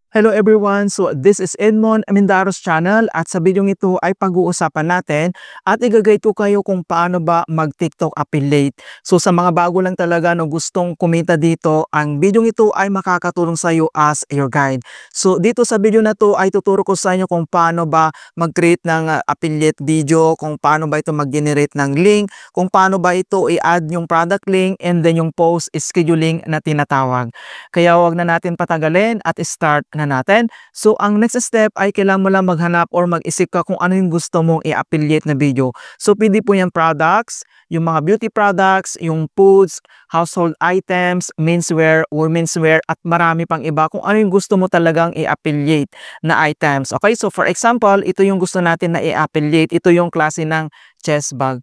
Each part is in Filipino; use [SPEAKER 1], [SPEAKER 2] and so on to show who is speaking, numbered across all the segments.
[SPEAKER 1] Hello everyone! So this is Edmond Amendaros channel at sa video ito ay pag-uusapan natin at i-guide ko kayo kung paano ba mag-TikTok affiliate. So sa mga bago lang talaga no gustong kumita dito, ang video ito ay makakatulong sa iyo as your guide. So dito sa video na to ay tuturo ko sa inyo kung paano ba mag-create ng affiliate video, kung paano ba ito mag-generate ng link, kung paano ba ito i-add yung product link and then yung post scheduling na tinatawag. Kaya wag na natin patagalin at start na natin. So ang next step ay kailangan mo lang maghanap or mag-isip ka kung ano yung gusto mong i-affiliate na video. So pwede po yung products, yung mga beauty products, yung foods, household items, menswear, women's wear at marami pang iba kung ano yung gusto mo talagang i-affiliate na items. Okay, so for example, ito yung gusto natin na i-affiliate. Ito yung klase ng chest bag.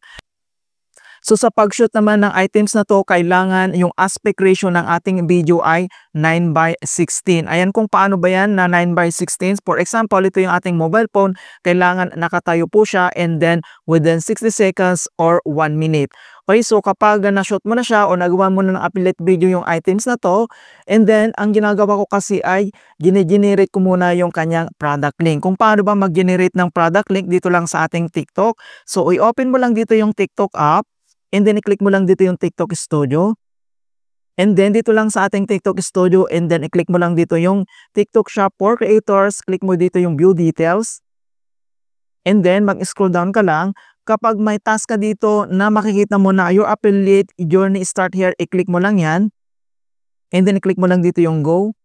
[SPEAKER 1] So sa pag-shoot naman ng items na to, kailangan yung aspect ratio ng ating video ay 9:16. Ayan kung paano ba yan na 9:16. For example, ito yung ating mobile phone, kailangan nakatayo po siya and then within 60 seconds or 1 minute. Okay, so kapag na-shoot mo na siya o nagawa mo na ng affiliate video yung items na to, and then ang ginagawa ko kasi ay gine-generate ko muna yung kanyang product link. Kung paano ba mag-generate ng product link dito lang sa ating TikTok. So i-open mo lang dito yung TikTok app. And then i-click mo lang dito yung TikTok Studio. And then dito lang sa ating TikTok Studio and then i-click mo lang dito yung TikTok Shop for Creators. Click mo dito yung View Details. And then mag-scroll down ka lang. Kapag may task ka dito na makikita mo na your affiliate journey start here, i-click mo lang yan. And then i-click mo lang dito yung Go.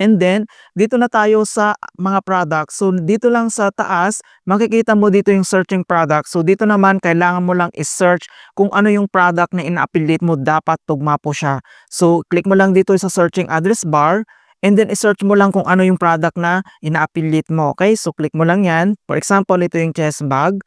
[SPEAKER 1] And then, dito na tayo sa mga products. So, dito lang sa taas, makikita mo dito yung searching product. So, dito naman, kailangan mo lang i-search kung ano yung product na ina-affiliate mo. Dapat tugma po siya. So, click mo lang dito sa searching address bar. And then, i-search mo lang kung ano yung product na ina-affiliate mo. Okay? So, click mo lang yan. For example, ito yung chest bag.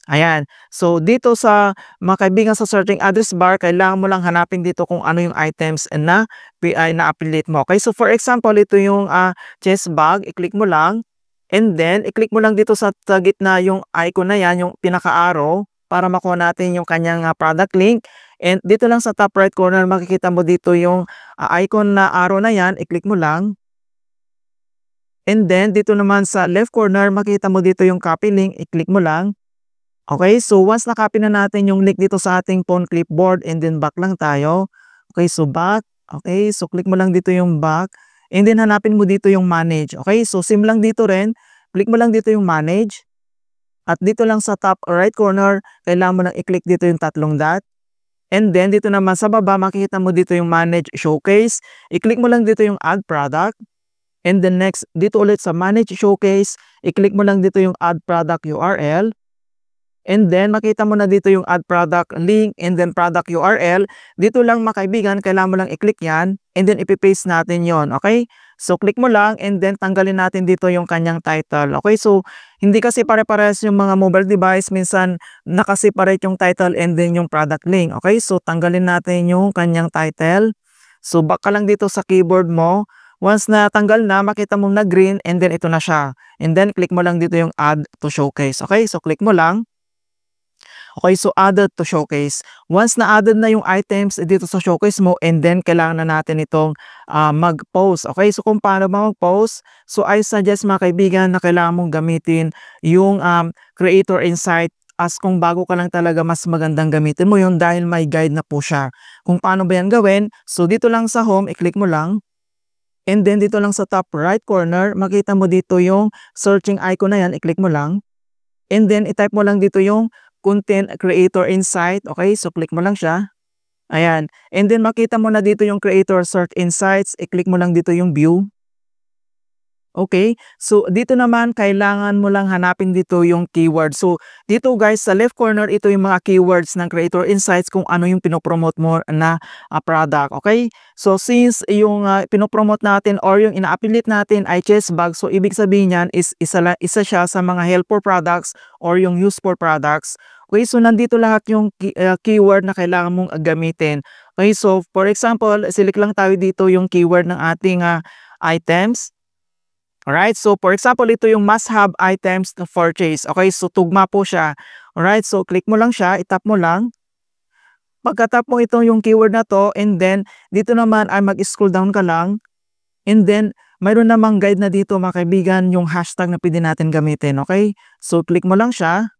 [SPEAKER 1] Ayan. So, dito sa mga kaibigan sa searching address bar, kailangan mo lang hanapin dito kung ano yung items na na-affiliate mo. Okay? So, for example, ito yung chest bag. I-click mo lang. And then, i-click mo lang dito sa gitna yung icon na yan, yung pinaka-arrow, para makuha natin yung kanyang product link. And dito lang sa top right corner, makikita mo dito yung icon na arrow na yan. I-click mo lang. And then, dito naman sa left corner, makikita mo dito yung copy link. I-click mo lang. Okay, so once na-copy na natin yung link dito sa ating phone clipboard and then back lang tayo. Okay, so back. Okay, so click mo lang dito yung back and then hanapin mo dito yung manage. Okay, so same lang dito rin. Click mo lang dito yung manage. At dito lang sa top right corner, kailangan mo lang i-click dito yung tatlong dot. And then dito naman sa baba, makikita mo dito yung manage showcase. I-click mo lang dito yung add product. And then next, dito ulit sa manage showcase, i-click mo lang dito yung add product URL. And then, makita mo na dito yung add product link and then product URL. Dito lang mga kaibigan, kailangan mo lang i-click yan and then ipipaste natin yon. Okay? So, click mo lang and then tanggalin natin dito yung kanyang title. Okay? So, hindi kasi pare-parehas yung mga mobile device. Minsan, nakaseparate yung title and then yung product link. Okay? So, tanggalin natin yung kanyang title. So, back ka lang dito sa keyboard mo. Once na tanggal na, makita mo na green and then ito na siya. And then, click mo lang dito yung add to showcase. Okay? So, click mo lang. Okay, so added to showcase. Once na-added na yung items dito sa showcase mo and then kailangan na natin itong mag-post. Okay, so kung paano ba mag-post? So I suggest mga kaibigan na kailangan mong gamitin yung Creator Insight as kung bago ka lang talaga mas magandang gamitin mo yun dahil may guide na po siya. Kung paano ba yan gawin? So dito lang sa home, i-click mo lang. And then dito lang sa top right corner, makita mo dito yung searching icon na yan, i-click mo lang. And then i-type mo lang dito yung Content Creator Insight. Okay, so click mo lang siya. Ayan. And then makita mo na dito yung Creator Search Insights. I-click mo lang dito yung View. Okay, so dito naman kailangan mo lang hanapin dito yung keyword. So dito guys sa left corner, ito yung mga keywords ng Creator Insights kung ano yung pinopromote mo na product. Okay, so since yung pinopromote natin or yung ina-affiliate natin ay chest bag, so ibig sabihin yan is isa siya sa mga helpful products or yung useful products. Okay, so nandito lahat yung keyword na kailangan mong gamitin. Okay, so for example, select lang tayo dito yung keyword ng ating items. Alright, so for example, ito yung must-have items to purchase. Okay, so tugma po siya. Alright, so click mo lang siya, itap mo lang. Pagka-tap mo ito yung keyword na to, and then dito naman ay mag-scroll down ka lang. And then mayroon namang guide na dito mga kaibigan yung hashtag na pwede natin gamitin, okay? So, click mo lang siya.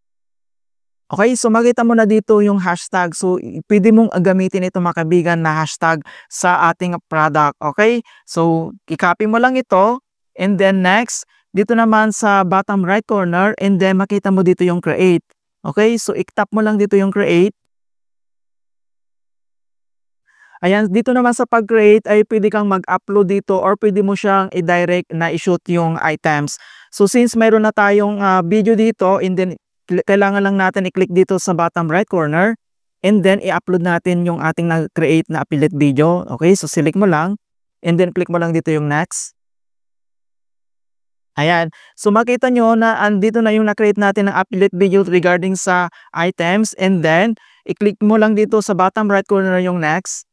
[SPEAKER 1] Okay, so makita mo na dito yung hashtag. So, pwede mong gamitin ito mga kaibigan na hashtag sa ating product, okay? So, i-copy mo lang ito and then next, dito naman sa bottom right corner and then makita mo dito yung create. Okay, so i-tap mo lang dito yung create. Ayan, dito naman sa pag-create ay pwede kang mag-upload dito or pwede mo siyang i-direct na i-shoot yung items. So since mayroon na tayong video dito and then kailangan lang natin i-click dito sa bottom right corner and then i-upload natin yung ating na-create na affiliate video. Okay, so select mo lang and then click mo lang dito yung next. Ayan. So makita nyo na andito na yung na-create natin ng affiliate video regarding sa items and then i-click mo lang dito sa bottom right corner yung next.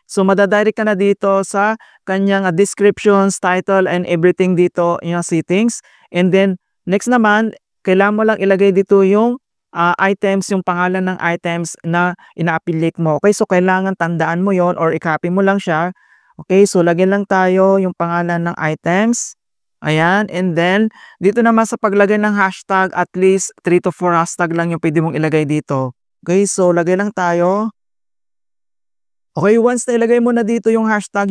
[SPEAKER 1] So madadirect ka na dito sa kanyang descriptions, title, and everything dito yung settings. And then next naman, kailangan mo lang ilagay dito yung items, yung pangalan ng items na ina-affiliate mo. Okay, so kailangan tandaan mo yon or i-copy mo lang siya. Okay, so lagyan lang tayo yung pangalan ng items. Ayan, and then dito naman sa paglagay ng hashtag, at least 3 to 4 hashtag lang yung pwede mong ilagay dito. Okay, so lagay lang tayo. Okay, once na ilagay mo na dito yung hashtag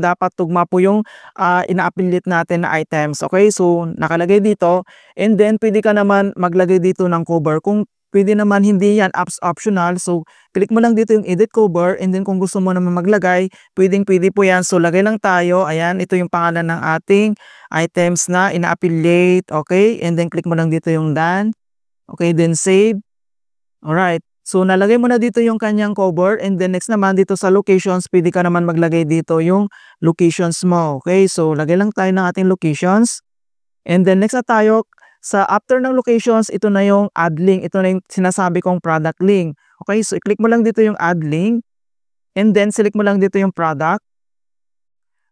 [SPEAKER 1] dapat tugma po yung ina-affiliate natin na items. Okay, so nakalagay dito and then pwede ka naman maglagay dito ng cover. Kung pwede naman hindi yan, apps optional. So click mo lang dito yung edit cover and then kung gusto mo naman maglagay, pwede po yan. So lagay lang tayo. Ayan, ito yung pangalan ng ating items na ina-affiliate. Okay, and then click mo lang dito yung done. Okay, then save. Alright. So, nalagay mo na dito yung kanyang cover and then next naman dito sa locations, pwede ka naman maglagay dito yung locations mo. Okay, so lagay lang tayo ng ating locations. And then next na tayo, sa after ng locations, ito na yung add link. Ito na yung sinasabi kong product link. Okay, so i-click mo lang dito yung add link and then select mo lang dito yung product.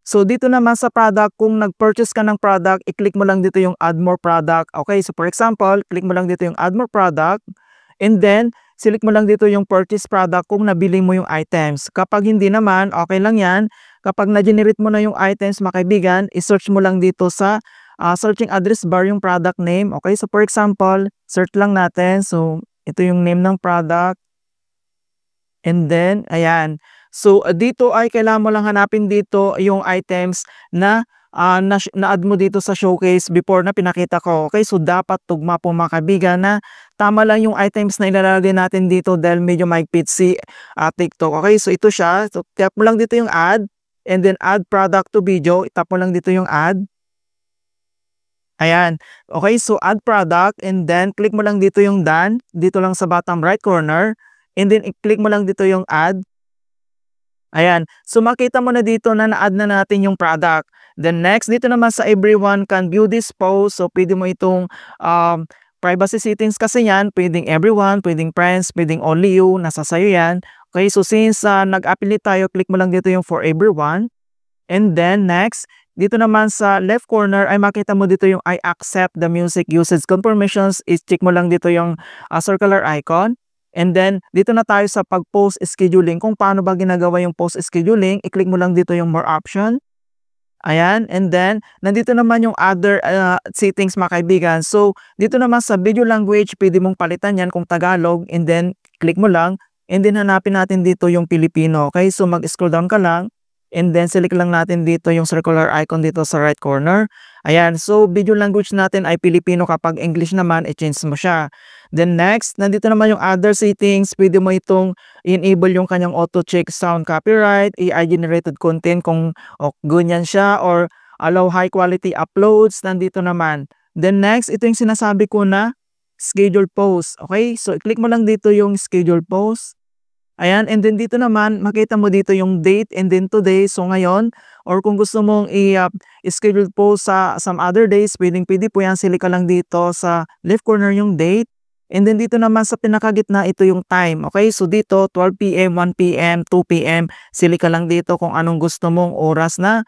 [SPEAKER 1] So, dito naman sa product, kung nag-purchase ka ng product, i-click mo lang dito yung add more product. Okay, so for example, click mo lang dito yung add more product and then select mo lang dito yung purchase product kung nabili mo yung items. Kapag hindi naman, okay lang yan. Kapag na-generate mo na yung items, mga kaibigan, i-search mo lang dito sa searching address bar yung product name. Okay, so for example, search lang natin. So, ito yung name ng product. And then, ayan. So, dito ay kailangan mo lang hanapin dito yung items na na-add mo dito sa showcase before na pinakita ko. Okay, so dapat tugma po mga kaibigan na tama lang yung items na ilalagay natin dito dahil medyo mahigpit si TikTok. Okay, so ito siya. So, tap mo lang dito yung add and then add product to video. Tap mo lang dito yung add. Ayan. Okay, so add product and then click mo lang dito yung done. Dito lang sa bottom right corner. And then i-click mo lang dito yung add. Ayan. So makita mo na dito na na-add na natin yung product. Then next, dito naman sa everyone can view this post. So pwede mo itong privacy settings kasi yan. Pwedeng everyone, pwedeng friends, pwedeng only you. Nasa sayo yan. Okay, so since nag-affiliate tayo, click mo lang dito yung for everyone. And then next, dito naman sa left corner ay makita mo dito yung I accept the music usage confirmations. I-check mo lang dito yung circular icon. And then, dito na tayo sa pag-post scheduling. Kung paano ba ginagawa yung post scheduling, i-click mo lang dito yung more option. Ayan. And then, nandito naman yung other settings mga kaibigan. So, dito naman sa video language, pwede mong palitan yan kung Tagalog. And then, click mo lang. And then, hanapin natin dito yung Filipino. Okay? So, mag-scroll down ka lang. And then, select lang natin dito yung circular icon dito sa right corner. Ayan. So, video language natin ay Filipino. Kapag English naman, i-change mo siya. Then next, nandito naman yung other settings. Pwede mo itong enable yung kanyang auto-check sound copyright, AI-generated content kung ganyan siya, or allow high-quality uploads. Nandito naman. Then next, ito yung sinasabi ko na schedule post. Okay? So, i-click mo lang dito yung schedule post. Ayan, and then dito naman, makita mo dito yung date and then today. So ngayon, or kung gusto mong i-schedule po sa some other days, pwede po yan. Select ka lang dito sa left corner yung date. And then dito naman sa pinakagitna, ito yung time. Okay, so dito 12 PM, 1 PM, 2 PM. Select ka lang dito kung anong gusto mong oras na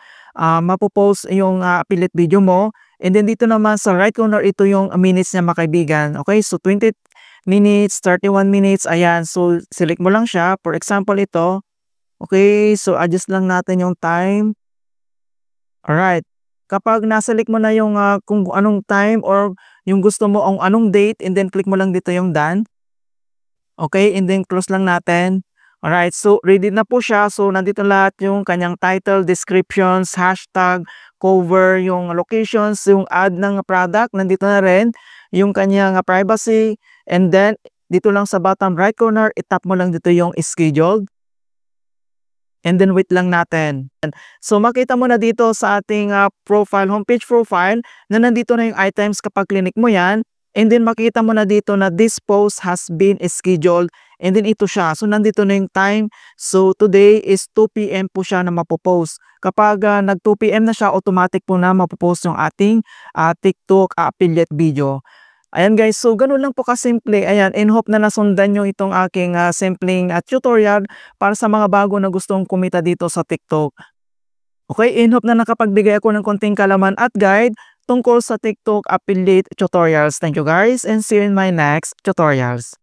[SPEAKER 1] mapopost yung affiliate video mo. And then dito naman sa right corner, ito yung minutes niya mga kaibigan. Okay, so 20 minutes, 31 minutes, ayan. So, select mo lang siya. For example, ito. Okay, so adjust lang natin yung time. Alright. Kapag nasa-select mo na yung, kung anong time or yung gusto mo o anong date and then click mo lang dito yung done. Okay, and then close lang natin. Alright, so ready na po siya. So nandito lahat yung kanyang title, descriptions, hashtag, cover, yung locations, yung ad ng product, nandito na rin. Yung kanyang privacy, and then dito lang sa bottom right corner, itap mo lang dito yung scheduled. And then wait lang natin. So makita mo na dito sa ating profile, homepage profile, na nandito na yung items kapag clinic mo yan. And then makita mo na dito na this post has been scheduled. And then ito siya. So nandito na yung time. So today is 2 PM po siya na mapopost. Kapag nag 2 PM na siya, automatic po na mapopost yung ating TikTok affiliate video. Ayan guys, so ganun lang po kasimple. Ayan, and hope na nasundan nyo itong aking simpleng tutorial para sa mga bago na gustong kumita dito sa TikTok. Okay, and hope na nakapagbigay ako ng konting kalaman at guide tungkol sa TikTok affiliate tutorials. Thank you guys and see you in my next tutorials.